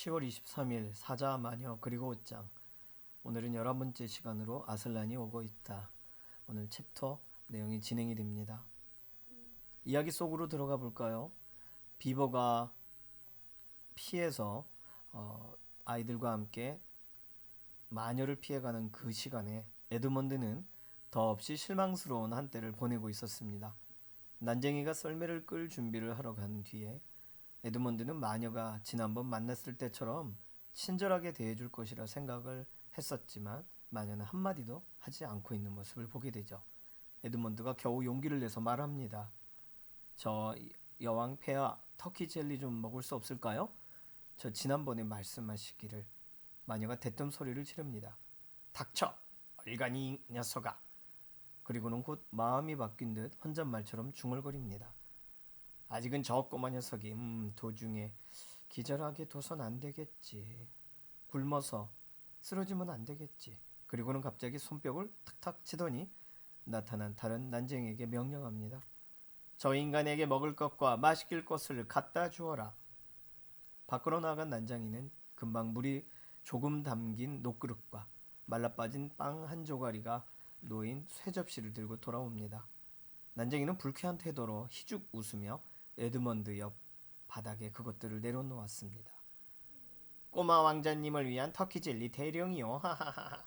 10월 23일 사자 마녀 그리고 옷장. 오늘은 11번째 시간으로 아슬란이 오고 있다. 오늘 챕터 내용이 진행이 됩니다. 이야기 속으로 들어가 볼까요? 비버가 피해서 아이들과 함께 마녀를 피해가는 그 시간에 에드먼드는 더없이 실망스러운 한때를 보내고 있었습니다. 난쟁이가 썰매를 끌 준비를 하러 간 뒤에 에드먼드는 마녀가 지난번 만났을 때처럼 친절하게 대해줄 것이라 생각을 했었지만 마녀는 한마디도 하지 않고 있는 모습을 보게 되죠. 에드먼드가 겨우 용기를 내서 말합니다. 저 여왕 폐하 터키 젤리 좀 먹을 수 없을까요? 저 지난번에 말씀하시기를. 마녀가 대뜸 소리를 지릅니다. 닥쳐! 얼간이 녀석아! 그리고는 곧 마음이 바뀐 듯 혼잣말처럼 중얼거립니다. 아직은 저 꼬마 녀석이 도중에 기절하게 둬선 안 되겠지. 굶어서 쓰러지면 안 되겠지. 그리고는 갑자기 손뼉을 탁탁 치더니 나타난 다른 난쟁이에게 명령합니다. 저 인간에게 먹을 것과 마실 것을 갖다 주어라. 밖으로 나간 난장이는 금방 물이 조금 담긴 녹그릇과 말라빠진 빵 한 조가리가 놓인 쇠접시를 들고 돌아옵니다. 난쟁이는 불쾌한 태도로 희죽 웃으며 에드먼드 옆 바닥에 그것들을 내려놓았습니다. 꼬마 왕자님을 위한 터키 젤리 대령이요. 하하하.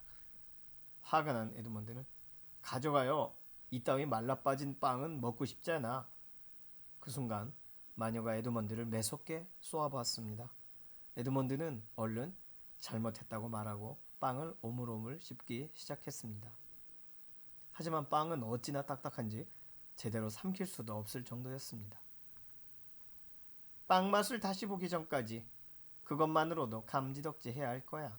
화가 난 에드먼드는 가져가요. 이따위 말라빠진 빵은 먹고 싶지 않아. 그 순간 마녀가 에드먼드를 매섭게 쏘아보았습니다. 에드먼드는 얼른 잘못했다고 말하고 빵을 오물오물 씹기 시작했습니다. 하지만 빵은 어찌나 딱딱한지 제대로 삼킬 수도 없을 정도였습니다. 빵 맛을 다시 보기 전까지 그것만으로도 감지덕지 해야 할 거야.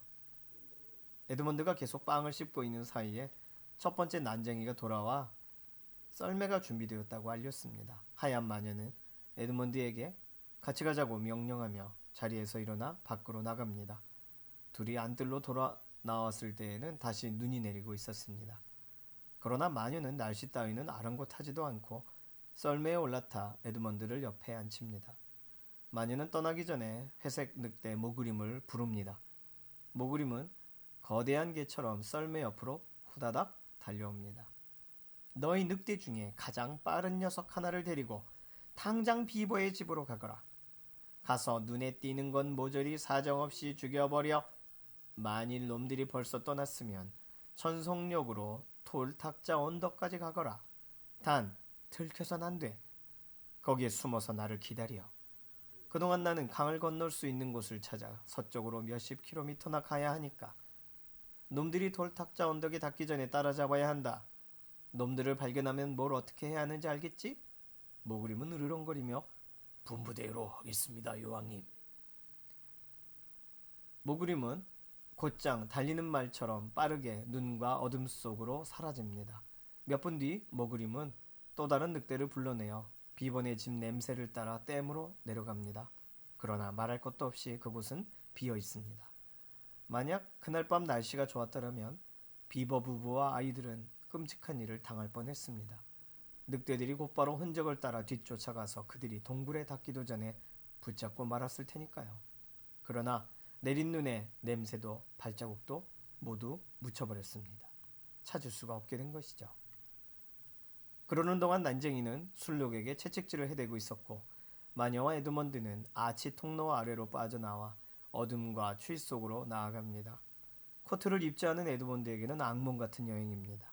에드먼드가 계속 빵을 씹고 있는 사이에 첫 번째 난쟁이가 돌아와 썰매가 준비되었다고 알렸습니다. 하얀 마녀는 에드먼드에게 같이 가자고 명령하며 자리에서 일어나 밖으로 나갑니다. 둘이 안뜰로 돌아 나왔을 때에는 다시 눈이 내리고 있었습니다. 그러나 마녀는 날씨 따위는 아랑곳하지도 않고 썰매에 올라타 에드먼드를 옆에 앉힙니다. 마녀는 떠나기 전에 회색 늑대 모그림을 부릅니다. 모그림은 거대한 개처럼 썰매 옆으로 후다닥 달려옵니다. 너희 늑대 중에 가장 빠른 녀석 하나를 데리고 당장 비버의 집으로 가거라. 가서 눈에 띄는 건 모조리 사정없이 죽여버려. 만일 놈들이 벌써 떠났으면 천송역으로 톨탁자 언덕까지 가거라. 단 들켜선 안 돼. 거기에 숨어서 나를 기다려. 그동안 나는 강을 건널 수 있는 곳을 찾아 서쪽으로 몇십 킬로미터나 가야 하니까 놈들이 톨탁자 언덕에 닿기 전에 따라잡아야 한다. 놈들을 발견하면 뭘 어떻게 해야 하는지 알겠지? 모그림은 으르렁거리며 분부대로 하겠습니다, 여왕님. 모그림은 곧장 달리는 말처럼 빠르게 눈과 어둠 속으로 사라집니다. 몇 분 뒤 모그림은 또 다른 늑대를 불러내어 비번의 집 냄새를 따라 댐으로 내려갑니다. 그러나 말할 것도 없이 그곳은 비어 있습니다. 만약 그날 밤 날씨가 좋았더라면 비버 부부와 아이들은 끔찍한 일을 당할 뻔했습니다. 늑대들이 곧바로 흔적을 따라 뒤쫓아가서 그들이 동굴에 닿기도 전에 붙잡고 말았을 테니까요. 그러나 내린 눈에 냄새도 발자국도 모두 묻혀버렸습니다. 찾을 수가 없게 된 것이죠. 그러는 동안 난쟁이는 술록에게 채찍질을 해대고 있었고 마녀와 에드먼드는 아치 통로 아래로 빠져나와 어둠과 추위 속으로 나아갑니다. 코트를 입지 않은 에드먼드에게는 악몽 같은 여행입니다.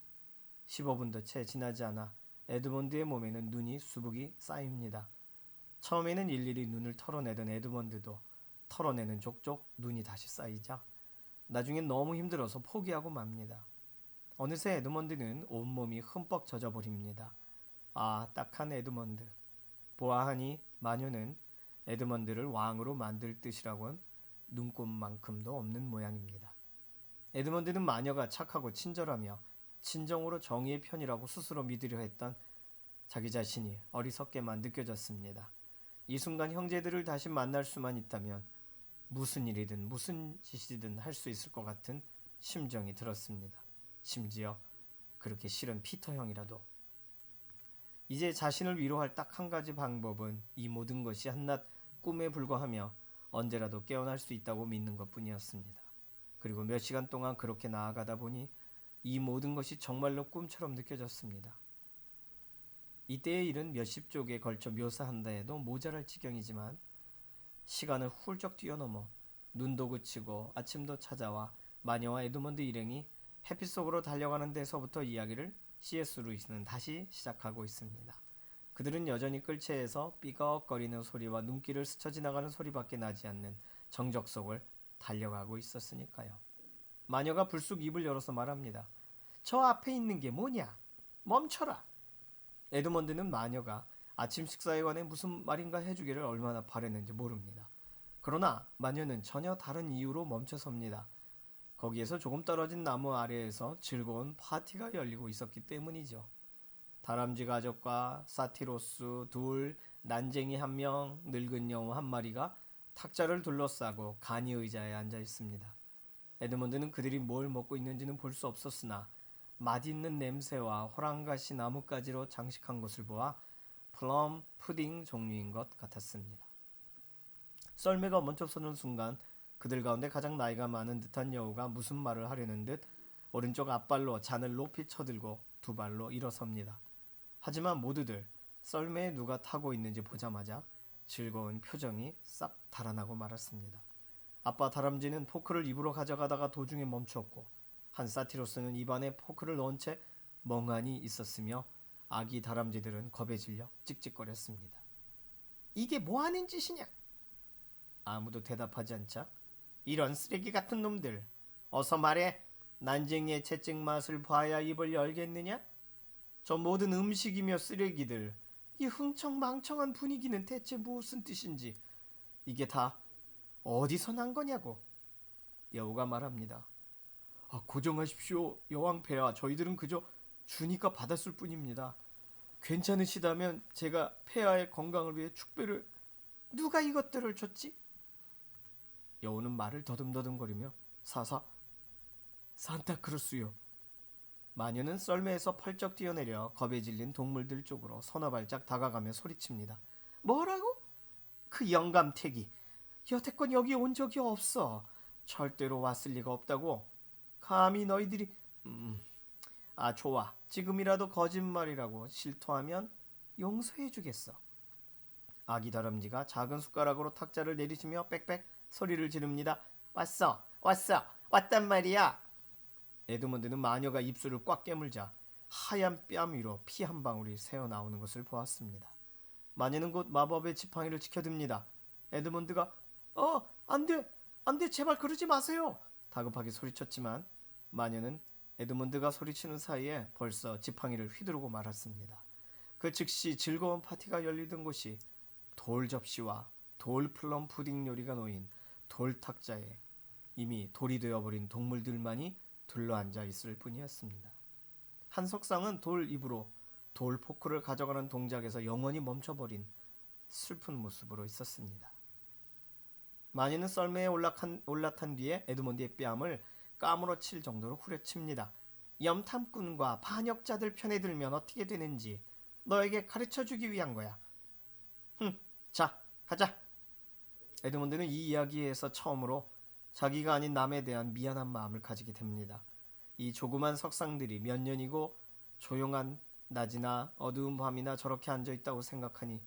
15분도 채 지나지 않아 에드먼드의 몸에는 눈이 수북이 쌓입니다. 처음에는 일일이 눈을 털어내던 에드먼드도 털어내는 족족 눈이 다시 쌓이자 나중엔 너무 힘들어서 포기하고 맙니다. 어느새 에드먼드는 온몸이 흠뻑 젖어버립니다. 아, 딱한 에드먼드. 보아하니 마녀는 에드먼드를 왕으로 만들 뜻이라곤 눈꼽만큼도 없는 모양입니다. 에드먼드는 마녀가 착하고 친절하며 진정으로 정의의 편이라고 스스로 믿으려 했던 자기 자신이 어리석게만 느껴졌습니다. 이 순간 형제들을 다시 만날 수만 있다면 무슨 일이든 무슨 짓이든 할 수 있을 것 같은 심정이 들었습니다. 심지어 그렇게 싫은 피터 형이라도. 이제 자신을 위로할 딱 한 가지 방법은 이 모든 것이 한낱 꿈에 불과하며 언제라도 깨어날 수 있다고 믿는 것뿐이었습니다. 그리고 몇 시간 동안 그렇게 나아가다 보니 이 모든 것이 정말로 꿈처럼 느껴졌습니다. 이때의 일은 몇십 쪽에 걸쳐 묘사한다 해도 모자랄 지경이지만 시간을 훌쩍 뛰어넘어 눈도 그치고 아침도 찾아와 마녀와 에드먼드 일행이 햇빛 속으로 달려가는 데서부터 이야기를 C.S. 루이스는 다시 시작하고 있습니다. 그들은 여전히 끌채에서 삐걱거리는 소리와 눈길을 스쳐 지나가는 소리밖에 나지 않는 정적 속을 달려가고 있었으니까요. 마녀가 불쑥 입을 열어서 말합니다. 저 앞에 있는 게 뭐냐? 멈춰라! 에드먼드는 마녀가 아침 식사에 관해 무슨 말인가 해주기를 얼마나 바랬는지 모릅니다. 그러나 마녀는 전혀 다른 이유로 멈춰섭니다. 거기에서 조금 떨어진 나무 아래에서 즐거운 파티가 열리고 있었기 때문이죠. 다람쥐 가족과 사티로스 둘, 난쟁이 한 명, 늙은 여우 한 마리가 탁자를 둘러싸고 간이 의자에 앉아 있습니다. 에드먼드는 그들이 뭘 먹고 있는지는 볼 수 없었으나 맛있는 냄새와 호랑가시 나뭇가지로 장식한 것을 보아 플럼 푸딩 종류인 것 같았습니다. 썰매가 멈춰서는 순간 그들 가운데 가장 나이가 많은 듯한 여우가 무슨 말을 하려는 듯 오른쪽 앞발로 잔을 높이 쳐들고 두 발로 일어섭니다. 하지만 모두들 썰매에 누가 타고 있는지 보자마자 즐거운 표정이 싹 달아나고 말았습니다. 아빠 다람쥐는 포크를 입으로 가져가다가 도중에 멈추었고 한 사티로스는 입안에 포크를 넣은 채 멍하니 있었으며 아기 다람쥐들은 겁에 질려 찍찍거렸습니다. 이게 뭐하는 짓이냐? 아무도 대답하지 않자 이런 쓰레기 같은 놈들 어서 말해. 난쟁이의 채찍 맛을 봐야 입을 열겠느냐? 저 모든 음식이며 쓰레기들 이 흥청망청한 분위기는 대체 무슨 뜻인지 이게 다 어디서 난 거냐고. 여우가 말합니다. 고정하십시오 여왕폐하. 저희들은 그저 주니까 받았을 뿐입니다. 괜찮으시다면 제가 폐하의 건강을 위해 축배를. 누가 이것들을 줬지? 여우는 말을 더듬더듬거리며 산타크루스요. 마녀는 썰매에서 펄쩍 뛰어내려 겁에 질린 동물들 쪽으로 서너 발짝 다가가며 소리칩니다. 뭐라고? 그 영감태기 여태껏 여기 온 적이 없어. 절대로 왔을 리가 없다고. 감히 너희들이. 좋아. 지금이라도 거짓말이라고 실토하면 용서해주겠어. 아기 다람쥐가 작은 숟가락으로 탁자를 내리치며 빽빽 소리를 지릅니다. 왔어 왔단 말이야. 에드먼드는 마녀가 입술을 꽉 깨물자 하얀 뺨 위로 피 한 방울이 새어나오는 것을 보았습니다. 마녀는 곧 마법의 지팡이를 지켜듭니다. 에드먼드가 안돼 제발 그러지 마세요 다급하게 소리쳤지만 마녀는 에드먼드가 소리치는 사이에 벌써 지팡이를 휘두르고 말았습니다. 그 즉시 즐거운 파티가 열리던 곳이 돌 접시와 돌 플럼 푸딩 요리가 놓인 돌 탁자에 이미 돌이 되어버린 동물들만이 둘러앉아 있을 뿐이었습니다. 한 석상은 돌 입으로 돌 포크를 가져가는 동작에서 영원히 멈춰버린 슬픈 모습으로 있었습니다. 마녀는 썰매에 올라탄 뒤에 에드먼드의 뺨을 까무러 칠 정도로 후려칩니다. 염탐꾼과 반역자들 편에 들면 어떻게 되는지 너에게 가르쳐주기 위한 거야. 자, 가자. 에드먼드는 이 이야기에서 처음으로 자기가 아닌 남에 대한 미안한 마음을 가지게 됩니다. 이 조그만 석상들이 몇 년이고 조용한 낮이나 어두운 밤이나 저렇게 앉아있다고 생각하니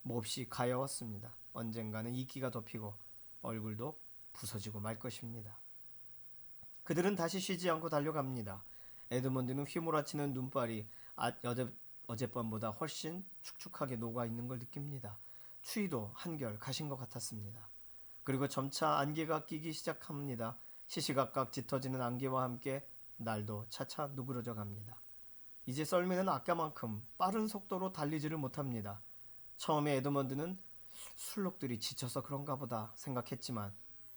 몹시 가여웠습니다. 언젠가는 이끼가 덮이고 얼굴도 부서지고 말 것입니다. 그들은 다시 쉬지 않고 달려갑니다. 에드먼드는 휘몰아치는 눈발이 어젯밤보다 훨씬 축축하게 녹아있는 걸 느낍니다. 추위도 한결 가신 것 같았습니다. 그리고 점차 안개가 끼기 시작합니다. 시시각각 짙어지는 안개와 함께 날도 차차 누그러져 갑니다. 이제 썰매는 아까만큼 빠른 속도로 달리지를 못합니다. 처음에 에드먼드는 술록들이 지쳐서 그런가 보다 생각했지만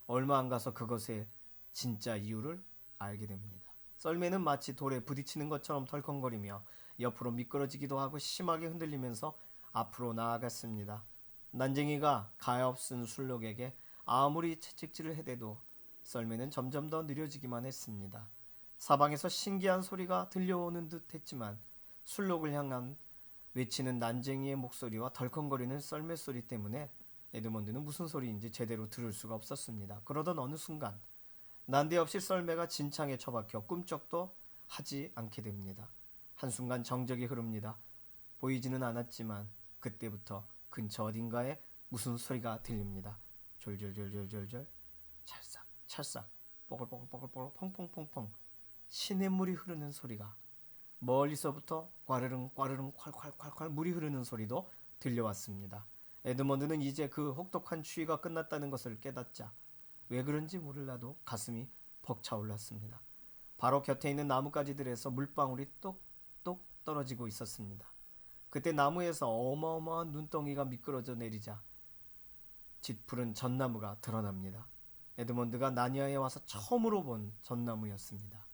얼마 안 가서 그것의 진짜 이유를 알게 됩니다. 썰매는 마치 돌에 부딪히는 것처럼 덜컹거리며 옆으로 미끄러지기도 하고 심하게 흔들리면서 앞으로 나아갔습니다. 난쟁이가 가엾은 술록에게 아무리 채찍질을 해대도 썰매는 점점 더 느려지기만 했습니다. 사방에서 신기한 소리가 들려오는 듯 했지만 술록을 향한 외치는 난쟁이의 목소리와 덜컹거리는 썰매 소리 때문에 에드먼드는 무슨 소리인지 제대로 들을 수가 없었습니다. 그러던 어느 순간 난데없이 썰매가 진창에 처박혀 꿈쩍도 하지 않게 됩니다. 한순간 정적이 흐릅니다. 보이지는 않았지만 그때부터 근처 어딘가에 무슨 소리가 들립니다. 졸졸졸졸졸졸, 찰싹 찰싹, 뽀글뽀글뽀글뽀글, 펑펑펑펑, 시냇물이 흐르는 소리가, 멀리서부터 꽈르릉 꽈르릉 콸콸콸콸 물이 흐르는 소리도 들려왔습니다. 에드먼드는 이제 그 혹독한 추위가 끝났다는 것을 깨닫자 왜 그런지 몰라도 가슴이 벅차올랐습니다. 바로 곁에 있는 나뭇가지들에서 물방울이 똑똑 떨어지고 있었습니다. 그때 나무에서 어마어마한 눈덩이가 미끄러져 내리자 짙푸른 전나무가 드러납니다. 에드먼드가 나니아에 와서 처음으로 본 전나무였습니다.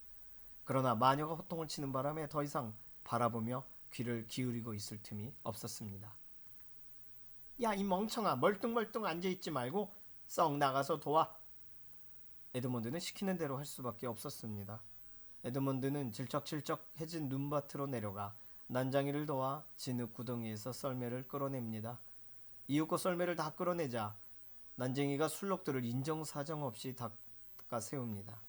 그러나 마녀가 호통을 치는 바람에 더 이상 바라보며 귀를 기울이고 있을 틈이 없었습니다. 야, 이 멍청아, 멀뚱멀뚱 앉아있지 말고 썩 나가서 도와. 에드먼드는 시키는 대로 할 수밖에 없었습니다. 에드먼드는 질척질척해진 눈밭으로 내려가 난장이를 도와 진흙 구덩이에서 썰매를 끌어냅니다. 이윽고 썰매를 다 끌어내자 난쟁이가 술록들을 인정사정 없이 닦아 세웁니다.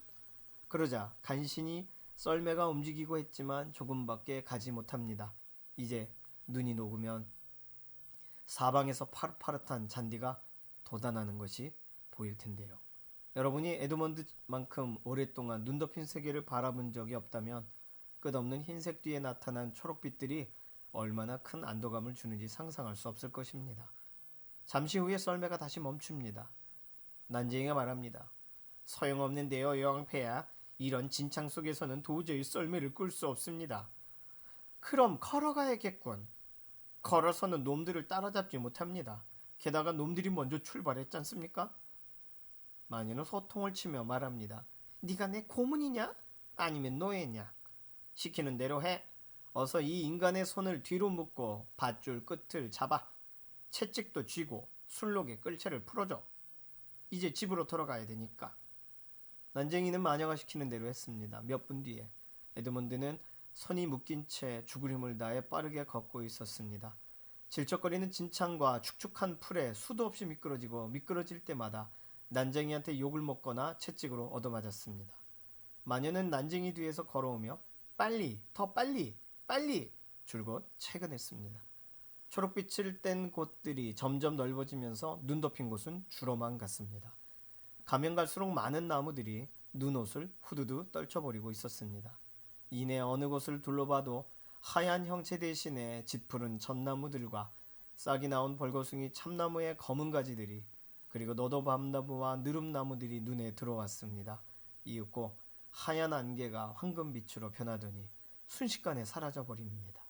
그러자 간신히 썰매가 움직이고 했지만 조금밖에 가지 못합니다. 이제 눈이 녹으면 사방에서 파릇파릇한 잔디가 돋아나는 것이 보일 텐데요. 여러분이 에드먼드만큼 오랫동안 눈 덮인 세계를 바라본 적이 없다면 끝없는 흰색 뒤에 나타난 초록빛들이 얼마나 큰 안도감을 주는지 상상할 수 없을 것입니다. 잠시 후에 썰매가 다시 멈춥니다. 난쟁이가 말합니다. 소용없는데요, 여왕폐하. 이런 진창 속에서는 도저히 썰매를 끌 수 없습니다. 그럼 걸어가야겠군. 걸어서는 놈들을 따라잡지 못합니다. 게다가 놈들이 먼저 출발했지 않습니까? 마녀는 소통을 치며 말합니다. 네가 내 고문이냐? 아니면 노예냐? 시키는 대로 해. 어서 이 인간의 손을 뒤로 묶고 밧줄 끝을 잡아 채찍도 쥐고 술록의 끌채를 풀어줘. 이제 집으로 돌아가야 되니까. 난쟁이는 마녀가 시키는 대로 했습니다. 몇 분 뒤에 에드먼드는 손이 묶인 채 죽을 힘을 다해 빠르게 걷고 있었습니다. 질척거리는 진창과 축축한 풀에 수도 없이 미끄러지고 미끄러질 때마다 난쟁이한테 욕을 먹거나 채찍으로 얻어맞았습니다. 마녀는 난쟁이 뒤에서 걸어오며 빨리, 더 빨리, 빨리 줄곧 채근했습니다. 초록빛을 뗀 곳들이 점점 넓어지면서 눈 덮인 곳은 주로만 갔습니다. 가면 갈수록 많은 나무들이 눈옷을 후두두 떨쳐버리고 있었습니다. 이내 어느 곳을 둘러봐도 하얀 형체 대신에 짙푸른 전나무들과 싹이 나온 벌거숭이 참나무의 검은 가지들이 그리고 너도밤나무와 느릅나무들이 눈에 들어왔습니다. 이윽고 하얀 안개가 황금빛으로 변하더니 순식간에 사라져버립니다.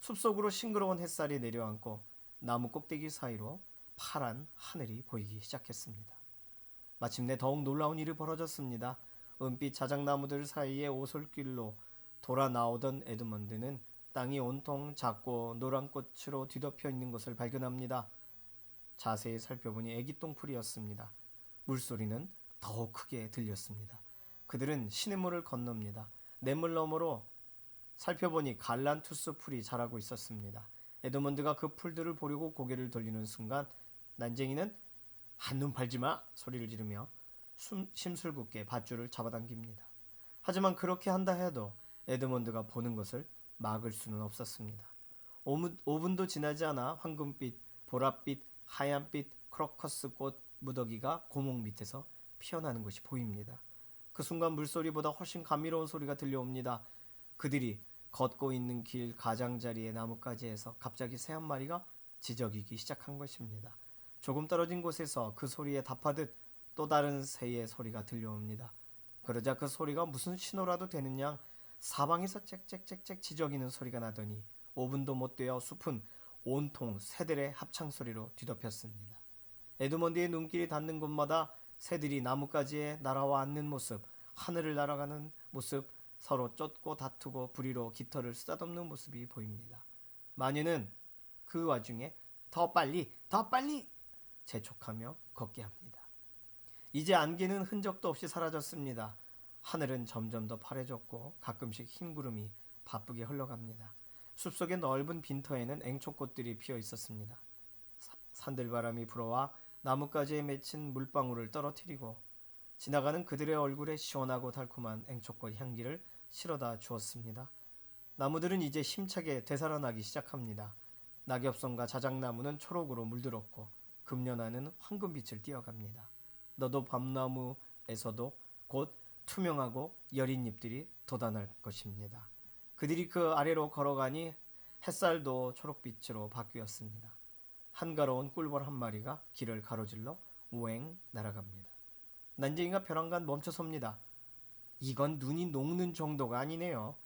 숲속으로 싱그러운 햇살이 내려앉고 나무 꼭대기 사이로 파란 하늘이 보이기 시작했습니다. 마침내 더욱 놀라운 일이 벌어졌습니다. 은빛 자작나무들 사이에 오솔길로 돌아 나오던 에드먼드는 땅이 온통 작고 노란 꽃으로 뒤덮여 있는 것을 발견합니다. 자세히 살펴보니 애기 똥풀이었습니다. 물소리는 더욱 크게 들렸습니다. 그들은 시냇물을 건넙니다. 냇물 너머로 살펴보니 갈란투스 풀이 자라고 있었습니다. 에드먼드가 그 풀들을 보려고 고개를 돌리는 순간 난쟁이는 한눈 팔지마 소리를 지르며 심술궂게 밧줄을 잡아당깁니다. 하지만 그렇게 한다 해도 에드먼드가 보는 것을 막을 수는 없었습니다. 5분도 지나지 않아 황금빛, 보랏빛, 하얀빛 크로커스 꽃 무더기가 고목 밑에서 피어나는 것이 보입니다. 그 순간 물소리보다 훨씬 감미로운 소리가 들려옵니다. 그들이 걷고 있는 길 가장자리의 나뭇가지에서 갑자기 새 한 마리가 지저귀기 시작한 것입니다. 조금 떨어진 곳에서 그 소리에 답하듯 또 다른 새의 소리가 들려옵니다. 그러자 그 소리가 무슨 신호라도 되는 양 사방에서 짹짹짹짹 지저귀는 소리가 나더니 5분도 못 되어 숲은 온통 새들의 합창소리로 뒤덮였습니다. 에드먼드의 눈길이 닿는 곳마다 새들이 나뭇가지에 날아와 앉는 모습, 하늘을 날아가는 모습, 서로 쫓고 다투고 부리로 깃털을 쓰다듬는 모습이 보입니다. 마녀는 그 와중에 더 빨리, 더 빨리 재촉하며 걷게 합니다. 이제 안개는 흔적도 없이 사라졌습니다. 하늘은 점점 더 파래졌고 가끔씩 흰 구름이 바쁘게 흘러갑니다. 숲속의 넓은 빈터에는 앵초꽃들이 피어 있었습니다. 산들바람이 불어와 나뭇가지에 맺힌 물방울을 떨어뜨리고 지나가는 그들의 얼굴에 시원하고 달콤한 앵초꽃 향기를 실어다 주었습니다. 나무들은 이제 힘차게 되살아나기 시작합니다. 낙엽송과 자작나무는 초록으로 물들었고 금년화는 황금빛을 띄어갑니다. 너도 밤나무에서도 곧 투명하고 여린 잎들이 돋아날 것입니다. 그들이 그 아래로 걸어가니 햇살도 초록빛으로 바뀌었습니다. 한가로운 꿀벌 한 마리가 길을 가로질러 우행 날아갑니다. 난쟁이가 벼랑간 멈춰섭니다. 이건 눈이 녹는 정도가 아니네요.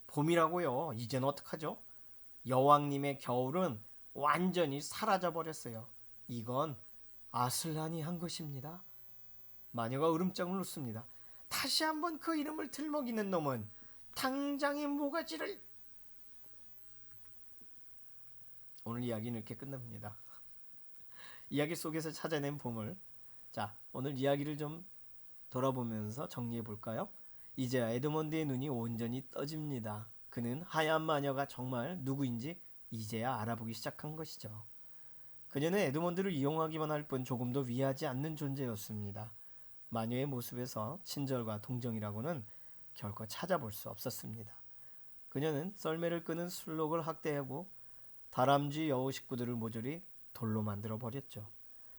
봄이라고요. 이젠 어떡하죠? 여왕님의 겨울은 완전히 사라져 버렸어요. 이건 아슬란이 한 것입니다. 마녀가 으름장을 놓습니다. 다시 한번 그 이름을 들먹이는 놈은 당장의 모가지를... 오늘 이야기는 이렇게 끝납니다. 이야기 속에서 찾아낸 보물. 자, 오늘 이야기를 좀 돌아보면서 정리해 볼까요? 이제야 에드먼드의 눈이 온전히 떠집니다. 그는 하얀 마녀가 정말 누구인지 이제야 알아보기 시작한 것이죠. 그녀는 에드먼드를 이용하기만 할 뿐 조금도 위하지 않는 존재였습니다. 마녀의 모습에서 친절과 동정이라고는 결코 찾아볼 수 없었습니다. 그녀는 썰매를 끄는 술록을 학대하고 다람쥐 여우 식구들을 모조리 돌로 만들어 버렸죠.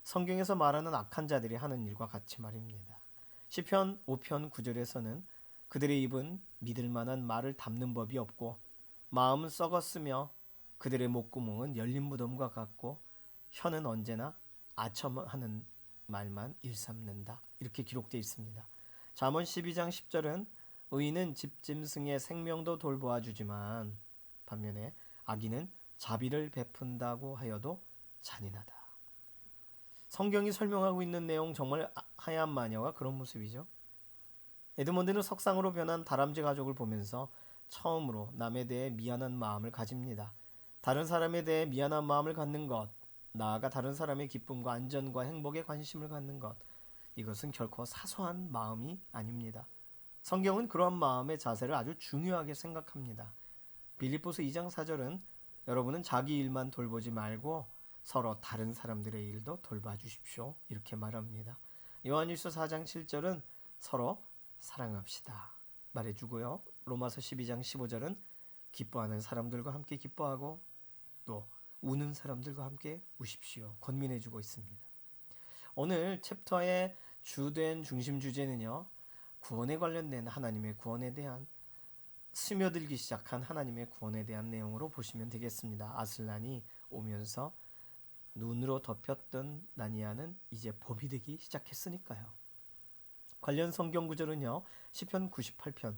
성경에서 말하는 악한 자들이 하는 일과 같이 말입니다. 시편 5편 9절에서는 그들의 입은 믿을 만한 말을 담는 법이 없고 마음은 썩었으며 그들의 목구멍은 열린 무덤과 같고 혀는 언제나 아첨하는 말만 일삼는다. 이렇게 기록되어 있습니다. 잠언 12장 10절은 의인은 집짐승의 생명도 돌보아 주지만 반면에 악인은 자비를 베푼다고 하여도 잔인하다. 성경이 설명하고 있는 내용 정말 하얀 마녀가 그런 모습이죠. 에드먼드는 석상으로 변한 다람쥐 가족을 보면서 처음으로 남에 대해 미안한 마음을 가집니다. 다른 사람에 대해 미안한 마음을 갖는 것, 나아가 다른 사람의 기쁨과 안전과 행복에 관심을 갖는 것, 이것은 결코 사소한 마음이 아닙니다. 성경은 그러한 마음의 자세를 아주 중요하게 생각합니다. 빌립보서 2장 4절은 여러분은 자기 일만 돌보지 말고 서로 다른 사람들의 일도 돌봐주십시오. 이렇게 말합니다. 요한일서 4장 7절은 서로 사랑합시다 말해주고요. 로마서 12장 15절은 기뻐하는 사람들과 함께 기뻐하고 또 우는 사람들과 함께 우십시오. 권면해주고 있습니다. 오늘 챕터의 주된 중심 주제는요. 구원에 관련된 하나님의 구원에 대한 스며들기 시작한 하나님의 구원에 대한 내용으로 보시면 되겠습니다. 아슬란이 오면서 눈으로 덮였던 나니아는 이제 봄이 되기 시작했으니까요. 관련 성경 구절은요. 시편 98편,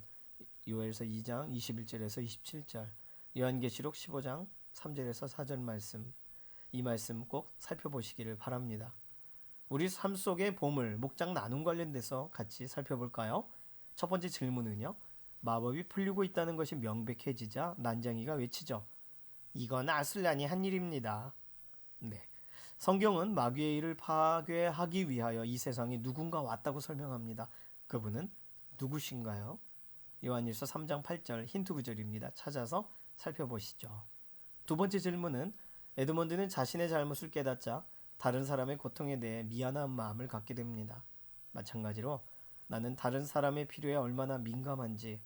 요엘서 2장 21절에서 27절, 요한계시록 15장 3절에서 4절 말씀, 이 말씀 꼭 살펴보시기를 바랍니다. 우리 삶 속의 보물, 목장 나눔 관련돼서 같이 살펴볼까요? 첫 번째 질문은요. 마법이 풀리고 있다는 것이 명백해지자 난장이가 외치죠. 이건 아슬란이 한 일입니다. 네. 성경은 마귀의 일을 파괴하기 위하여 이 세상에 누군가 왔다고 설명합니다. 그분은 누구신가요? 요한일서 3장 8절 힌트 구절입니다. 찾아서 살펴보시죠. 두 번째 질문은 에드먼드는 자신의 잘못을 깨닫자 다른 사람의 고통에 대해 미안한 마음을 갖게 됩니다. 마찬가지로 나는 다른 사람의 필요에 얼마나 민감한지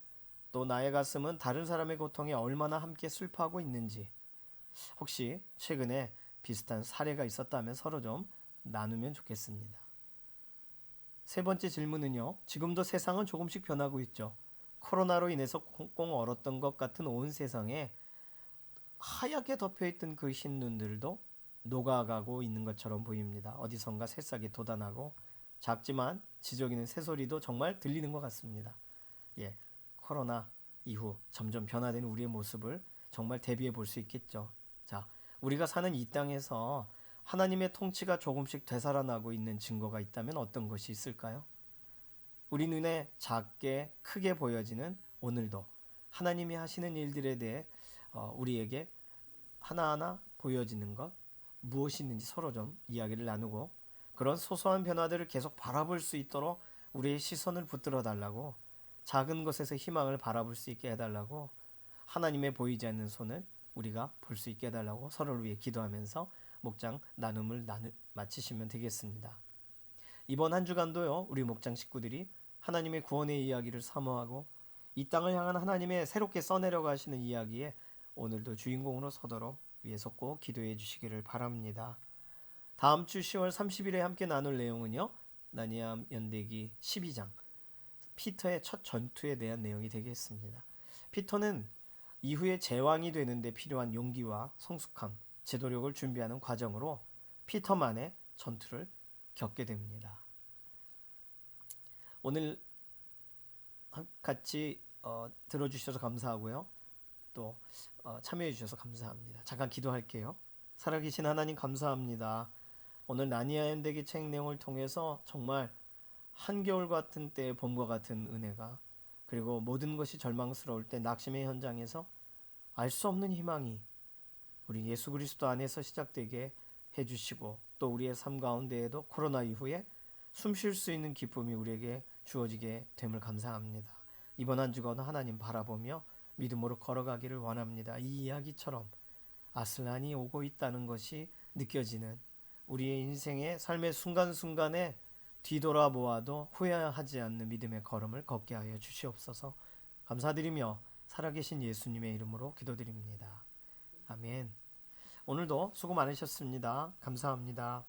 또 나의 가슴은 다른 사람의 고통에 얼마나 함께 슬퍼하고 있는지 혹시 최근에 비슷한 사례가 있었다면 서로 좀 나누면 좋겠습니다. 세 번째 질문은요. 지금도 세상은 조금씩 변하고 있죠. 코로나로 인해서 꽁꽁 얼었던 것 같은 온 세상에 하얗게 덮여있던 그 흰 눈들도 녹아가고 있는 것처럼 보입니다. 어디선가 새싹이 돋아나고 작지만 지저귀는 새소리도 정말 들리는 것 같습니다. 예, 코로나 이후 점점 변화되는 우리의 모습을 정말 대비해 볼 수 있겠죠. 자, 우리가 사는 이 땅에서 하나님의 통치가 조금씩 되살아나고 있는 증거가 있다면 어떤 것이 있을까요? 우리 눈에 작게 크게 보여지는 오늘도 하나님이 하시는 일들에 대해 우리에게 하나하나 보여지는 것 무엇이 있는지 서로 좀 이야기를 나누고 그런 소소한 변화들을 계속 바라볼 수 있도록 우리의 시선을 붙들어 달라고 작은 것에서 희망을 바라볼 수 있게 해달라고 하나님의 보이지 않는 손을 우리가 볼 수 있게 해달라고 서로를 위해 기도하면서 목장 나눔을 마치시면 되겠습니다. 이번 한 주간도요, 우리 목장 식구들이 하나님의 구원의 이야기를 사모하고 이 땅을 향한 하나님의 새롭게 써내려 가시는 이야기에 오늘도 주인공으로 서도록 위에서 꼭 기도해 주시기를 바랍니다. 다음 주 10월 30일에 함께 나눌 내용은요, 나니암 연대기 12장 피터의 첫 전투에 대한 내용이 되겠습니다. 피터는 이후에 제왕이 되는데 필요한 용기와 성숙함, 제도력을 준비하는 과정으로 피터만의 전투를 겪게 됩니다. 오늘 같이 들어주셔서 감사하고요. 또 참여해 주셔서 감사합니다. 잠깐 기도할게요. 살아계신 하나님 감사합니다. 오늘 나니아 연대기 책 내용을 통해서 정말 한겨울 같은 때의 봄과 같은 은혜가, 그리고 모든 것이 절망스러울 때 낙심의 현장에서 알 수 없는 희망이 우리 예수 그리스도 안에서 시작되게 해주시고, 또 우리의 삶 가운데에도 코로나 이후에 숨 쉴 수 있는 기쁨이 우리에게 주어지게 됨을 감사합니다. 이번 한 주간은 하나님 바라보며 믿음으로 걸어가기를 원합니다. 이 이야기처럼 아슬란이 오고 있다는 것이 느껴지는 우리의 인생의 삶의 순간순간에 뒤돌아보아도 후회하지 않는 믿음의 걸음을 걷게 하여 주시옵소서. 감사드리며 살아계신 예수님의 이름으로 기도드립니다. 아멘. 오늘도 수고 많으셨습니다. 감사합니다.